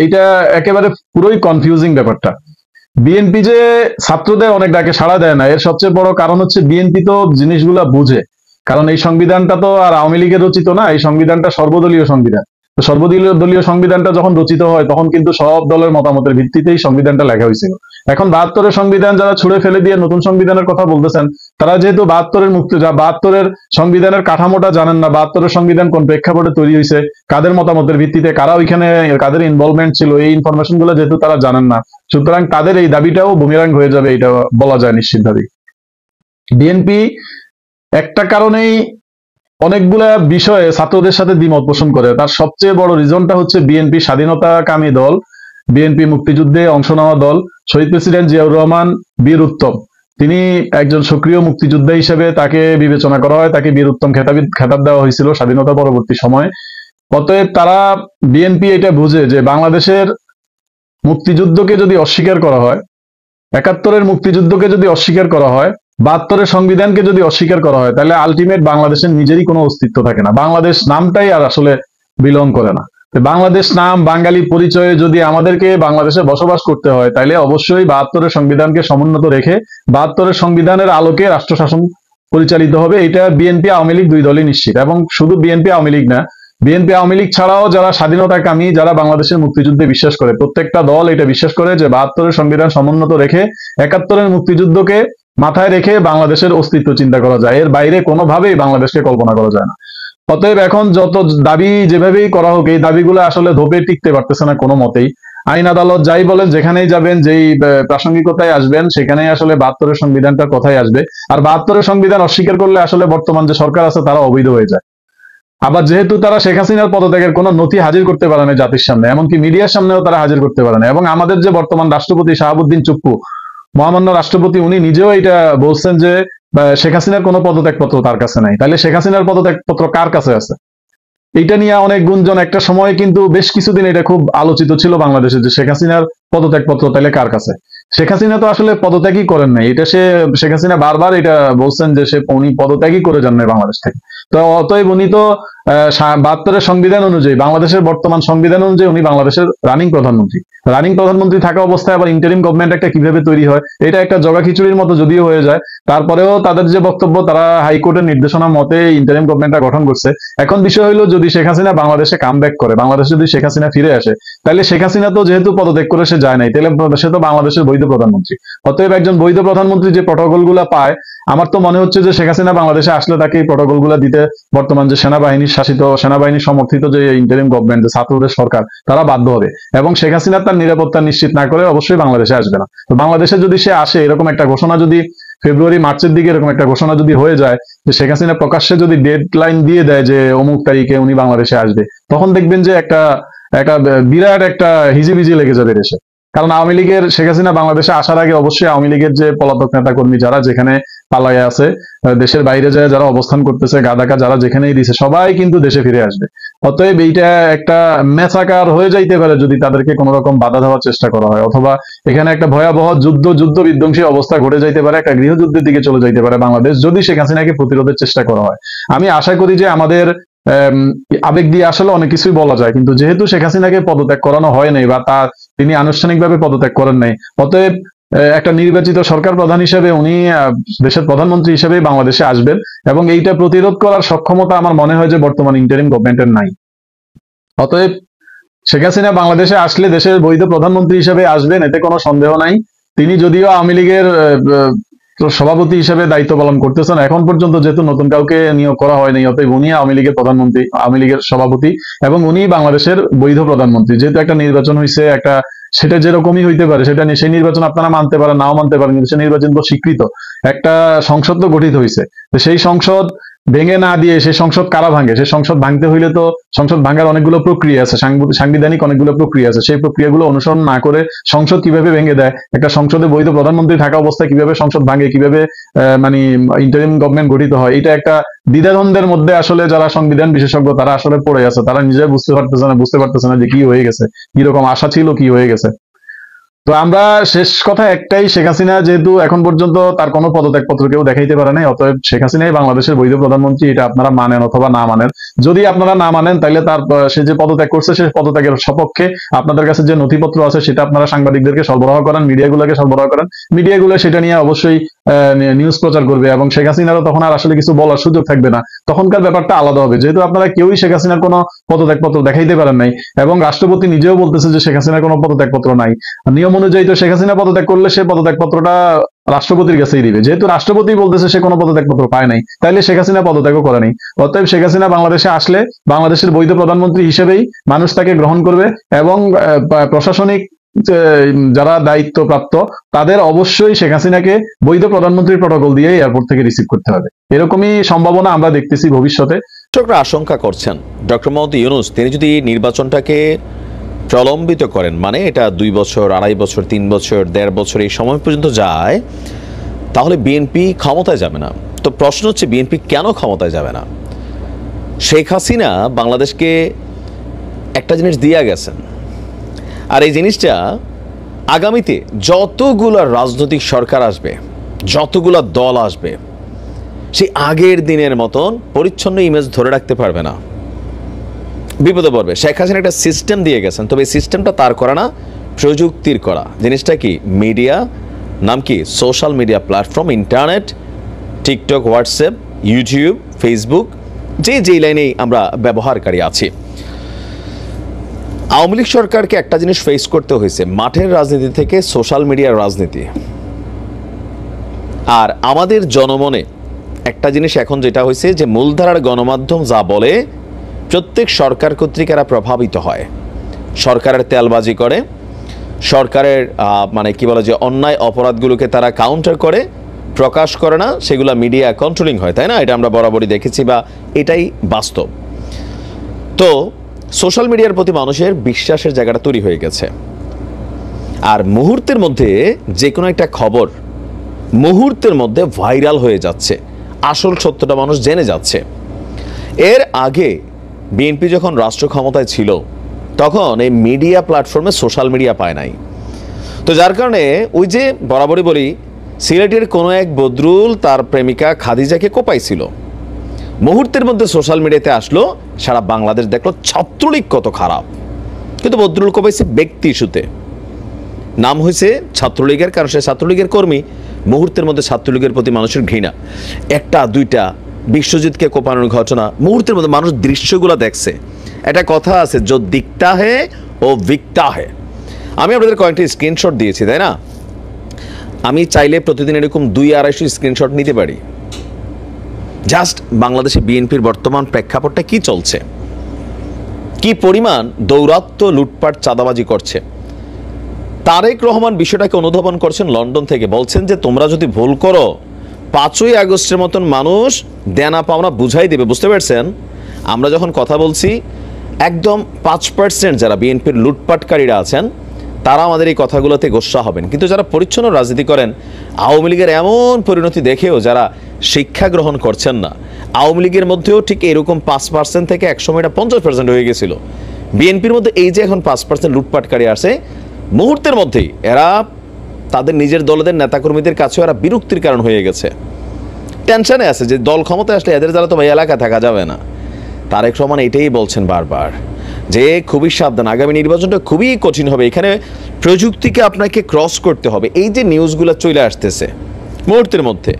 এটা একেবারে পুরোই কনফিউজিং ব্যাপারটা। বিএনপি যে ছাত্রদের অনেক ডাকে সাড়া দেয় না, এর সবচেয়ে বড় কারণ হচ্ছে বিএনপি তো জিনিসগুলা বুঝে, কারণ এই সংবিধানটা তো আর আওয়ামী লীগের রচিত না, এই সংবিধানটা সর্বদলীয় সংবিধান। তো সর্বদলীয় সংবিধানটা যখন রচিত হয় তখন কিন্তু সব দলের মতামতের ভিত্তিতেই সংবিধানটা লেখা হয়েছিল। এখন 72-এর সংবিধান যারা ছুড়ে ফেলে দিয়ে নতুন সংবিধানের কথা বলতেছেন, তারা যেহেতু 72-এর সংবিধানের কাঠামোটা জানেন না, 72-এর সংবিধান কোন প্রেক্ষাপটে তৈরি হয়েছে, কাদের মতামতের ভিত্তিতে, কারা ওইখানে কাদের ইনভলভমেন্ট ছিল, এই ইনফরমেশন গুলো যেহেতু তারা জানেন না, সুতরাং তাদের এই দাবিটাও বুমেরাং হয়ে যাবে, এটা বলা যায় নিশ্চিতভাবে। বিএনপি একটা কারণেই অনেকগুলা বিষয়ে ছাত্রদের সাথে দ্বিমত পোষণ করে, তার সবচেয়ে বড় রিজনটা হচ্ছে বিএনপি স্বাধীনতাকামী দল, বিএনপি মুক্তিযুদ্ধে অংশ নেওয়া দল। শহীদ প্রেসিডেন্ট জিয়াউর রহমান বীর উত্তম, তিনি একজন সক্রিয় মুক্তিযোদ্ধা হিসেবে তাকে বিবেচনা করা হয়, তাকে বীর উত্তম খেতাব দেওয়া হয়েছিল স্বাধীনতা পরবর্তী সময়ে। অতএব তারা বিএনপি এটা বুঝে যে বাংলাদেশের মুক্তিযুদ্ধকে যদি অস্বীকার করা হয়, 71-এর মুক্তিযুদ্ধকে যদি অস্বীকার করা হয়, 72-এর সংবিধানকে যদি অস্বীকার করা হয়, তাহলে আলটিমেট বাংলাদেশের নিজেরই কোনো অস্তিত্ব থাকে না, বাংলাদেশ নামটাই আর আসলে বিলং করে না। বাংলাদেশ নাম, বাঙালি পরিচয়ে যদি আমাদেরকে বাংলাদেশে বসবাস করতে হয়, তাহলে অবশ্যই 72-এর সংবিধানকে সমুন্নত রেখে 72-এর সংবিধানের আলোকে রাষ্ট্র শাসন পরিচালিত হবে। এটা বিএনপি আওয়ামী লীগ দুই দলই নিশ্চিত, এবং শুধু বিএনপি আওয়ামী লীগ না, বিএনপি আওয়ামী লীগ ছাড়াও যারা স্বাধীনতাকামী, যারা বাংলাদেশের মুক্তিযুদ্ধে বিশ্বাস করে, প্রত্যেকটা দল এটা বিশ্বাস করে যে 72-এর সংবিধান সমুন্নত রেখে 71-এর মুক্তিযুদ্ধকে মাথায় রেখে বাংলাদেশের অস্তিত্ব চিন্তা করা যায়, এর বাইরে কোনোভাবেই বাংলাদেশকে কল্পনা করা যায় না। অতএব এখন যত দাবি যেভাবেই করা হোক, এই দাবিগুলো আসলে ধোপে টিকতে পারতেছে না কোনো মতেই। আইন আদালত যাই বলেন, যেখানেই যাবেন, যেই প্রাসঙ্গিকতায় আসবেন, সেখানেই আসলে 72-এর সংবিধানটার কথাই আসবে। আর 72-এর সংবিধান অস্বীকার করলে আসলে বর্তমান যে সরকার আছে তারা অবৈধ হয়ে যায়। আবার যেহেতু তারা শেখ হাসিনার পদত্যাগের কোনো নথি হাজির করতে পারে না জাতির সামনে, এমনকি মিডিয়ার সামনেও তারা হাজির করতে পারে না, এবং আমাদের যে বর্তমান রাষ্ট্রপতি শাহাবুদ্দিন চুপ্পু, মহামান্য রাষ্ট্রপতি, উনি নিজেও এটা বলছেন যে শেখ হাসিনার কোনো পদত্যাগপত্র তার কাছে নাই। তাহলে শেখ হাসিনার পদত্যাগপত্র কার কাছে আছে? এইটা নিয়ে অনেক গুঞ্জন, একটা সময় কিন্তু বেশ কিছুদিন এটা খুব আলোচিত ছিল বাংলাদেশে যে শেখ হাসিনার পদত্যাগপত্র তাহলে কার কাছে। শেখ হাসিনা তো আসলে পদত্যাগই করেন নাই, এটা শেখ হাসিনা বারবার এটা বলছেন যে উনি পদত্যাগই করে যান নাই বাংলাদেশ থেকে। তো অতএব উনি তো 72-এর সংবিধান অনুযায়ী, বাংলাদেশের বর্তমান সংবিধান অনুযায়ী উনি বাংলাদেশের রানিং প্রধানমন্ত্রী থাকা অবস্থায় আবার ইন্টারিম গভর্নমেন্ট একটা কিভাবে তৈরি হয়, এটা একটা জগা খিচুড়ির মতো যদিও হয়ে যায়, তারপরেও তাদের যে বক্তব্য, তারা হাইকোর্টের নির্দেশনা মতে ইন্টারিম গভর্নমেন্টটা গঠন করছে। এখন বিষয় হলো, যদি শেখ হাসিনা বাংলাদেশে কামব্যাক করে, বাংলাদেশে যদি শেখ হাসিনা ফিরে আসে, তাহলে শেখ হাসিনা তো যেহেতু পদত্যাগ করে সে যায় নাই, তাহলে সে তো বাংলাদেশের বৈধ প্রধানমন্ত্রী। অতএব একজন বৈধ প্রধানমন্ত্রী যে প্রটোকল গুলা পায়, আমার তো মনে হচ্ছে যে শেখ হাসিনা বাংলাদেশে আসলে তাকে এই প্রটোকল গুলা দিতে বর্তমান যে সেনাবাহিনী সমর্থিত যে ইন্টারিম গভর্নমেন্ট, যে ছাত্রদের সরকার, তারা বাধ্য হবে। এবং শেখ হাসিনা তার নিরাপত্তা নিশ্চিত না করে অবশ্যই বাংলাদেশে আসবে না। তো বাংলাদেশে যদি সে আসে, এরকম একটা ঘোষণা যদি ফেব্রুয়ারি-মার্চের দিকে এরকম একটা ঘোষণা যদি হয়ে যায়, যে শেখ হাসিনা প্রকাশ্যে যদি ডেডলাইন দিয়ে দেয় যে অমুক তারিখে উনি বাংলাদেশে আসবে, তখন দেখবেন যে একটা বিরাট একটা হিজিবিজি লেগে যাবে দেশে। কারণ আওয়ামী লীগের, শেখ হাসিনা বাংলাদেশে আসার আগে অবশ্যই আওয়ামী লীগের যে পলাতক নেতা কর্মী যারা যেখানে পালায়ে আছে, দেশের বাইরে যায় যারা অবস্থান করতেছে, গাদাকা যারা যেখানেই দিছে, সবাই কিন্তু দেশে ফিরে আসবে। অতএব এইটা একটা মেসাকার হয়ে যাইতে পারে যদি তাদেরকে কোন রকম বাধা দেওয়ার চেষ্টা করা হয়, অথবা এখানে একটা ভয়াবহ যুদ্ধ বিধ্বংসী অবস্থা ঘটে যাইতে পারে, একটা গৃহযুদ্ধের দিকে চলে যাইতে পারে বাংলাদেশ, যদি শেখ হাসিনাকে প্রতিরোধের চেষ্টা করা হয়। আমি আশা করি যে আমাদের আবেগ দিয়ে আসলে অনেক কিছুই বলা যায়, কিন্তু যেহেতু শেখ হাসিনাকে পদত্যাগ করানো হয় নাই, বা তিনি আনুষ্ঠানিকভাবে পদত্যাগ করেন নাই, অতএব একটা নির্বাচিত সরকার প্রধান হিসেবে উনি দেশের প্রধানমন্ত্রী হিসেবে বাংলাদেশে আসবেন, এবং এইটা প্রতিরোধ করার সক্ষমতা আমার মনে হয় যে বর্তমান ইন্টারিম গভর্নমেন্টের নাই। অতএব শেখ হাসিনা বাংলাদেশে আসলে দেশের বৈধ প্রধানমন্ত্রী হিসেবে আসবেন, এতে কোনো সন্দেহ নাই। তিনি যদিও আওয়ামী লীগের সভাপতি হিসেবে দায়িত্ব পালন করতেছেন এখন পর্যন্ত, যেহেতু নতুন কাউকে নিয়োগ করা হয়নি, অতএব উনি আওয়ামী লীগের প্রধানমন্ত্রী, আওয়ামী লীগের সভাপতি, এবং উনি বাংলাদেশের বৈধ প্রধানমন্ত্রী। যেহেতু একটা নির্বাচন হয়েছে, সেটা যেরকমই হইতে পারে, সেই নির্বাচন আপনারা মানতে পারেন, নাও মানতে পারেন, কিন্তু সেই নির্বাচন তো স্বীকৃত, একটা সংসদ তো গঠিত হয়েছে। সেই সংসদ ভেঙে না দিয়ে সেই সংসদ কারা ভাঙে? সেই সংসদ ভাঙতে হইলে তো সংসদ ভাঙার অনেকগুলো প্রক্রিয়া আছে, সাংবিধানিক অনেকগুলো প্রক্রিয়া আছে। সেই প্রক্রিয়াগুলো অনুসরণ না করে সংসদ কিভাবে ভেঙে দেয়, একটা সংসদে বৈধ প্রধানমন্ত্রী থাকা অবস্থায় কিভাবে সংসদ ভাঙে, কিভাবে মানে ইন্টারিম গভর্নমেন্ট গঠিত হয়, এটা একটা দ্বিধাদ্বন্দ্বের মধ্যে আসলে যারা সংবিধান বিশেষজ্ঞ তারা আসলে পড়ে আছে, তারা নিজে বুঝতে পারতেছে না যে কি হয়ে গেছে, কিরকম আশা ছিল, কি হয়ে গেছে। তো আমরা শেষ কথা একটাই, শেখ হাসিনা যেহেতু এখন পর্যন্ত তার কোনো পদত্যাগপত্র কেউ দেখাইতে পারে নাই, অতএব শেখ হাসিনাই বাংলাদেশের বৈধ প্রধানমন্ত্রী, এটা আপনারা মানেন অথবা না মানেন। যদি আপনারা না মানেন, তাহলে সে যে পদত্যাগ করছে, সে পদত্যাগের সপক্ষে আপনাদের কাছে যে নথিপত্র আছে সেটা আপনারা সাংবাদিকদেরকে সরবরাহ করেন, মিডিয়াগুলোকে সরবরাহ করেন, মিডিয়াগুলো সেটা নিয়ে অবশ্যই নিউজ প্রচার করবে, এবং শেখ হাসিনারও তখন আর আসলে কিছু বলার সুযোগ থাকবে না। তখনকার ব্যাপারটা আলাদা হবে, যেহেতু আপনারা কেউই শেখ হাসিনার কোনো পদত্যাগপত্র দেখাইতে পারেন নাই, এবং রাষ্ট্রপতি নিজেও বলতেছে যে শেখ হাসিনার কোনো পদত্যাগপত্র নাই। নিয়ম অনুযায়ী তো শেখ হাসিনা পদত্যাগ করলে সে পদত্যাগপত্রটা রাষ্ট্রপতির কাছেই দিবে, যেহেতু রাষ্ট্রপতি বলতেছে সে কোনো পদত্যাগপত্র পায় নাই, তাইলে শেখ হাসিনা পদত্যাগও করে নাই। অতএব শেখ হাসিনা বাংলাদেশে আসলে বাংলাদেশের বৈধ প্রধানমন্ত্রী হিসেবেই মানুষ তাকে গ্রহণ করবে, এবং প্রশাসনিক যারা দায়িত্বপ্রাপ্ত তাদের অবশ্যই শেখ হাসিনাকে বৈধ প্রধানমন্ত্রীর প্রটোকল দিয়ে এয়ারপোর্ট থেকে রিসিভ করতে হবে। এরকমই সম্ভাবনা আমরা দেখতেছি ভবিষ্যতে। দর্শকরা আশঙ্কা করছেন ডক্টর মোহাম্মদ ইউনূস তিনি যদি নির্বাচনটাকে প্রলম্বিত করেন, মানে এটা 2 বছর, 2.5 বছর, 3 বছর, 1.5 বছর এই সময় পর্যন্ত যায়, তাহলে বিএনপি ক্ষমতায় যাবে না। তো প্রশ্ন হচ্ছে, বিএনপি কেন ক্ষমতায় যাবে না? শেখ হাসিনা বাংলাদেশকে একটা জিনিস দিয়ে গেছেন, আর এই জিনিসটা আগামীতে যতগুলো রাজনৈতিক সরকার আসবে, যতগুলো দল আসবে, সেই আগের দিনের মতন পরিচ্ছন্ন ইমেজ ধরে রাখতে পারবে না, বিপদে পড়বে। শেখ হাসিনা একটা সিস্টেম দিয়ে গেছেন, তবে এই সিস্টেমটা তার করা না, প্রযুক্তির করা। জিনিসটা কি? মিডিয়া, নাম কি? Social media platform, internet, TikTok, WhatsApp, YouTube, Facebook, যেই লাইনেই আমরা ব্যবহারকারী আছি। আওয়ামী লীগ সরকারকে একটা জিনিস ফেস করতে হয়েছে, মাঠের রাজনীতি থেকে সোশ্যাল মিডিয়ার রাজনীতি। আর আমাদের জনমনে একটা জিনিস এখন যেটা হয়েছে, যে মূলধারার গণমাধ্যম যা বলে প্রত্যেক সরকার কর্তৃক এরা প্রভাবিত হয়, সরকারের তেলবাজি করে, সরকারের মানে কি বলে যে অন্যায় অপরাধগুলোকে তারা কাউন্টার করে, প্রকাশ করে না, সেগুলো মিডিয়া কন্ট্রোলিং হয়, তাই না? এটা আমরা বরাবরই দেখেছি, বা এটাই বাস্তব। তো সোশ্যাল মিডিয়ার প্রতি মানুষের বিশ্বাসের জায়গাটা তৈরি হয়ে গেছে, আর মুহূর্তের মধ্যে যে কোনো একটা খবর মুহূর্তের মধ্যে ভাইরাল হয়ে যাচ্ছে, আসল সত্যটা মানুষ জেনে যাচ্ছে। এর আগে বিএনপি যখন রাষ্ট্র ক্ষমতায় ছিল, তখন এই মিডিয়া প্ল্যাটফর্মে সোশ্যাল মিডিয়া পায় নাই। তো যার কারণে ওই যে বরাবরই বলি, সিলেটের কোনো এক বদরুল তার প্রেমিকা খাদিজাকে কোপাইছিল, মুহূর্তের মধ্যে সোশ্যাল মিডিয়াতে আসলো, সারা বাংলাদেশ দেখলো ছাত্রলীগ কত খারাপ। কিন্তু বদরুল কোপাইছে ব্যক্তি ইস্যুতে, নাম হয়েছে ছাত্রলীগের, কারণ সে ছাত্রলীগের কর্মী। মুহূর্তের মধ্যে ছাত্রলীগের প্রতি মানুষের ঘৃণা, একটা দুইটা বিশ্বজিৎকে কোপানোর ঘটনা, মুহূর্তের মধ্যে মানুষ দৃশ্যগুলো দেখছে। একটা কথা আছে, যো দিকতা হে ও বিকতা হে। আমি আপনাদের কয়েকটি স্ক্রিনশট দিয়েছি, তাই না? আমি চাইলে প্রতিদিন এরকম 200-250 স্ক্রিনশট নিতে পারি। জাস্ট বাংলাদেশে বিএনপির বর্তমান প্রেক্ষাপটটা কি চলছে, কি পরিমাণ দৌরাত্ম্য, লুটপাট, চাঁদাবাজি করছে। তারেক রহমান বিষয়টাকে অনুধাবন করছেন লন্ডন থেকে, বলছেন যে তোমরা যদি ভুল করো 5ই আগস্টের মতন মানুষ দেনা পাওনা বুঝাই দেবে। বুঝতে পারছেন? আমরা যখন কথা বলছি, একদম 5% যারা বিএনপির লুটপাটকারীরা আছেন তারা আমাদের এই কথাগুলোতে গোস্বা হবেন, কিন্তু যারা পরিচ্ছন্ন রাজনীতি করেন, আওয়ামী লীগের এমন পরিণতি দেখেও যারা শিক্ষা গ্রহণ করছেন না, আওয়ামী লীগের মধ্যেও ঠিক এরকম 5% থেকে একসময় এটা 50% হয়ে গেছিল। বিএনপির মধ্যে এই যে এখন 5% লুটপাটকারী আছে, মুহূর্তের মধ্যেই এরা তাদের নিজের দলের নেতাকর্মীদের কাছেও এরা বিরক্তির কারণ হয়ে গেছে। টেনশনে আছে যে দল ক্ষমতায় আসলে এদের দ্বারা তো ভাই এলাকা থাকা যাবে না। তারেক রহমান এটাই বলছেন বারবার যে খুবই সাবধান, আগামী নির্বাচনটা খুবই কঠিন হবে, এখানে প্রযুক্তিকে আপনাকে ক্রস করতে হবে। এই যে নিউজগুলো চলে আসতেছে মুহূর্তের মধ্যে,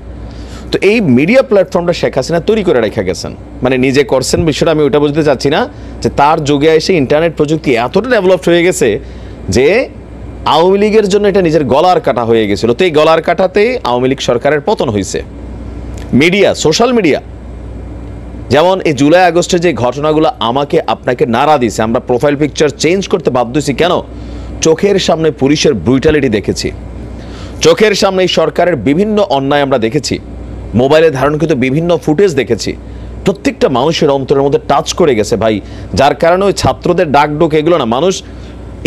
তো এই মিডিয়া প্ল্যাটফর্মটা শেখ হাসিনা তৈরি করে রেখে গেছেন, মানে নিজে করছেন বিষয়টা আমি ওটা বুঝতে চাচ্ছি না, যে তার যুগে এসে ইন্টারনেট প্রযুক্তি এতটা ডেভেলপড হয়ে গেছে যে আওয়ামী লীগের জন্য এটা নিজের গলার কাটা হয়ে গেছিল। তো এই গলার কাটাতেই আওয়ামী লীগ সরকারের পতন হয়েছে। মিডিয়া, সোশ্যাল মিডিয়া, যেমন এই জুলাই আগস্টে যে ঘটনাগুলো আমাকে আপনাকে নাড়া দিয়েছে, আমরা প্রোফাইল পিকচার চেঞ্জ করতে বাধ্য হয়েছি কেন? চোখের সামনে পুলিশের ব্রুটালিটি দেখেছি, চোখের সামনে এই সরকারের বিভিন্ন অন্যায় আমরা দেখেছি, মোবাইলে ধারণকৃত বিভিন্ন ফুটেজ দেখেছি, প্রত্যেকটা মানুষের অন্তরের মধ্যে টাচ করে গেছে ভাই। যার কারণে ওই ছাত্রদের ডাকডোক এগুলো না, মানুষ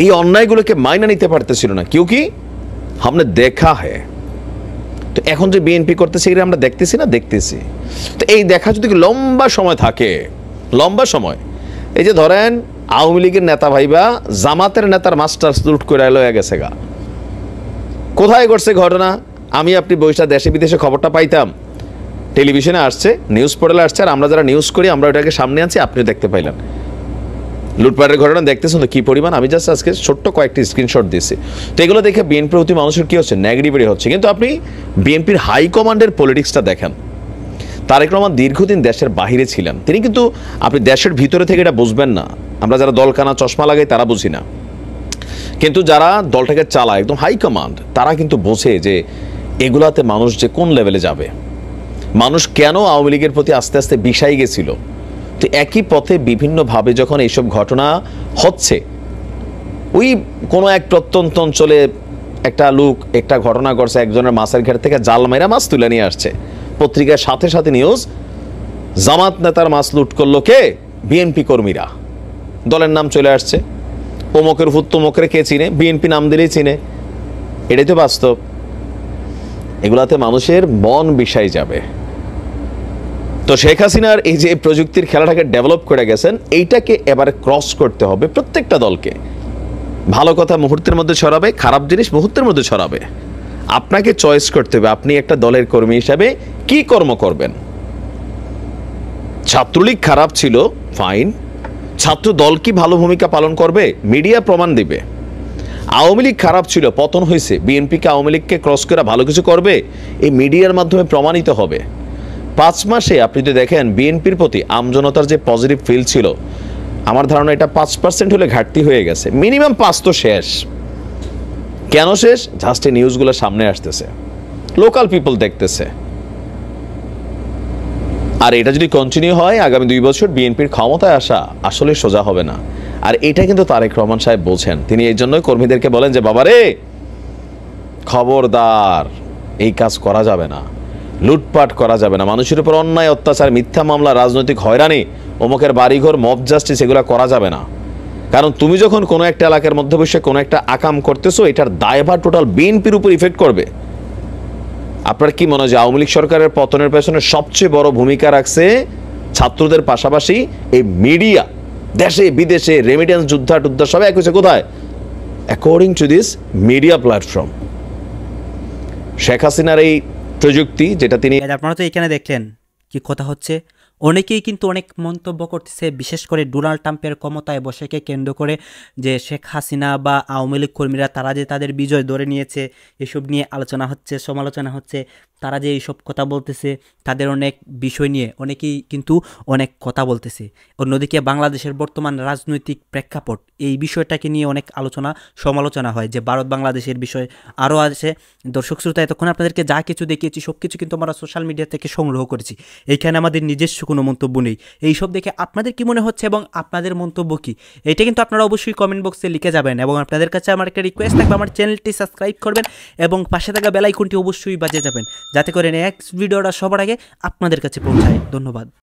এই অন্যায়গুলোকে মাইনা নিতে পারতেছিল না, কেউ কি हमने দেখা হ্যায়। তো এখন যে বিএনপি করতেছে এটা আমরা দেখতেছি না, দেখতেছি। তো এই দেখা যদি লম্বা সময় থাকে, লম্বা সময়, এই যে ধরেন আওয়ামী লীগের নেতা ভাইবা জামাতের নেতার মাস্টার লুট করে লয়ে গেছে গা, কোথায় ঘটছে ঘটনা? আমি আপনি বৈশা দেশে বিদেশে খবরটা পাইতাম, টেলিভিশনে আসছে, নিউজ পোর্টালে আসছে, আর আমরা যারা নিউজ করি আমরা ওটাকে সামনে আনছি, আপনিও দেখতে পাইলেন। লুটপাটের ঘটনা দেখতেছেন তো কি পরিমাণ। আমি জাস্ট আজকে ছোট্ট কয়েকটি স্ক্রিনশট দিয়েছি। তো এগুলো দেখে বিএনপির প্রতি মানুষের কি হচ্ছে, নেগেটিভিটি হচ্ছে। কিন্তু আপনি বিএনপির হাইকমান্ডের পলিটিক্সটা দেখেন, তারেক রহমান দীর্ঘদিন দেশের বাহিরে ছিলেন, তিনি কিন্তু আপনি দেশের ভিতরে থেকে এটা বুঝবেন না। আমরা যারা দলকানা চশমা লাগাই তারা বুঝি না, কিন্তু যারা দলটাকে চালায় একদম হাইকমান্ড, তারা কিন্তু বোঝে যে এগুলাতে মানুষ যে কোন লেভেলে যাবে, মানুষ কেন আওয়ামী লীগের প্রতি আস্তে আস্তে বিষাই গেছিল। তো একই পথে বিভিন্নভাবে যখন এইসব ঘটনা হচ্ছে, ওই কোনো এক প্রত্যন্ত অঞ্চলে একটা লোক একটা ঘটনা করছে, একজনের মাছের ঘের থেকে জাল মেরা মাছ তুলে নিয়ে আসছে, পত্রিকার সাথে সাথে নিউজ, জামাত নেতার মাছ লুট করলো কে? বিএনপি কর্মীরা। দলের নাম চলে আসছে, অমুকের ভূত তমুকের কে চিনে, বিএনপি নাম দিলেই চিনে। এটাই তো বাস্তব। এগুলাতে মানুষের মন বিষাই যাবে। তো শেখ হাসিনার এই যে প্রযুক্তির খেলাটাকে ডেভেলপ করে গেছেন, এইটাকে এবারে ক্রস করতে হবে প্রত্যেকটা দলকে। ভালো কথা মুহূর্তের মধ্যে ছড়াবে, খারাপ জিনিস মুহূর্তের মধ্যে ছড়াবে। আপনাকে চয়েস করতে হবে আপনি একটা দলের কর্মী হিসাবে কি কর্ম করবেন। ছাত্রলীগ খারাপ ছিল, ফাইন, ছাত্র দল কি ভালো ভূমিকা পালন করবে? মিডিয়া প্রমাণ দিবে। আওয়ামী লীগ খারাপ ছিল, পতন হয়েছে, বিএনপিকে আওয়ামী লীগকে ক্রস করে ভালো কিছু করবে, এই মিডিয়ার মাধ্যমে প্রমাণিত হবে। 5 মাসে আপনি যদি দেখেন বিএনপির প্রতি আমজনতার যে পজিটিভ ফিল ছিল, আমার ধারণা এটা 5% হলে ঘাটতি হয়ে গেছে, মিনিমাম 5 তো শেষ। কেন শেষ? জাস্ট এই নিউজগুলো সামনে আসতেছে, লোকাল পিপল দেখতেছে। আর এটা যদি কন্টিনিউ হয়, আগামী 2 বছর বিএনপির ক্ষমতায় আসা আসলে সোজা হবে না। আর এটা কিন্তু তারেক রহমান সাহেব বোঝেন। তিনি এই জন্যই কর্মীদেরকে বলেন যে বাবারে খবরদার, এই কাজ করা যাবে না, লুটপাট করা যাবে না, মানুষের উপর অন্যায় অত্যাচার, মিথ্যা মামলা, রাজনৈতিক হয়রানি, অমুকের বাড়িঘর, মব জাস্টিস, এগুলো করা যাবে না। কারণ তুমি যখন কোনো একটা এলাকার মধ্যে বসে কোনো একটা আকাম করতেছো, এটার দায়ভার টোটাল বিএনপির উপর ইফেক্ট করবে। আপনার কি মনে হয় যে আওয়ামী লীগ সরকারের পতনের পেছনে সবচেয়ে বড় ভূমিকা রাখছে ছাত্রদের পাশাপাশি এই মিডিয়া? দেশে বিদেশে রেমিটেন্স, যুদ্ধা টুদ্ধা সব এক হয়েছে কোথায়? According to this media platform. Sheikh হাসিনার এই প্রযুক্তি যেটা তিনি, আপনারা তো এখানে দেখলেন কি কথা হচ্ছে। অনেকেই কিন্তু অনেক মন্তব্য করতেছে, বিশেষ করে ডোনাল্ড ট্রাম্পের ক্ষমতায় বসেকে কেন্দ্র করে, যে শেখ হাসিনা বা আওয়ামী লীগ কর্মীরা তারা যে তাদের বিজয় ধরে নিয়েছে, এসব নিয়ে আলোচনা হচ্ছে, সমালোচনা হচ্ছে। তারা যে এইসব কথা বলতেছে, তাদের অনেক বিষয় নিয়ে অনেকেই কিন্তু অনেক কথা বলতেছে। অন্যদিকে বাংলাদেশের বর্তমান রাজনৈতিক প্রেক্ষাপট, এই বিষয়টাকে নিয়ে অনেক আলোচনা সমালোচনা হয়, যে ভারত বাংলাদেশের বিষয় আরও আছে। দর্শক শ্রোতা, এতক্ষণ আপনাদেরকে যা কিছু দেখিয়েছি সব কিছু কিন্তু আমরা সোশ্যাল মিডিয়া থেকে সংগ্রহ করেছি। এইখানে আমাদের নিজস্ব কোনো মন্তব্য নেই। এইসব দেখে আপনাদের কি মনে হচ্ছে এবং আপনাদের মন্তব্য কি, এটা কিন্তু আপনারা অবশ্যই কমেন্ট বক্সে লিখে যাবেন। এবং আপনাদের কাছে আমার একটা রিকোয়েস্ট থাকবে, আমার চ্যানেলটি সাবস্ক্রাইব করবেন এবং পাশে থাকা বেল আইকনটি অবশ্যই বাজিয়ে যাবেন, যাতে করে নেক্সট ভিডিওটা সবার আগে আপনাদের কাছে পৌঁছায়। ধন্যবাদ।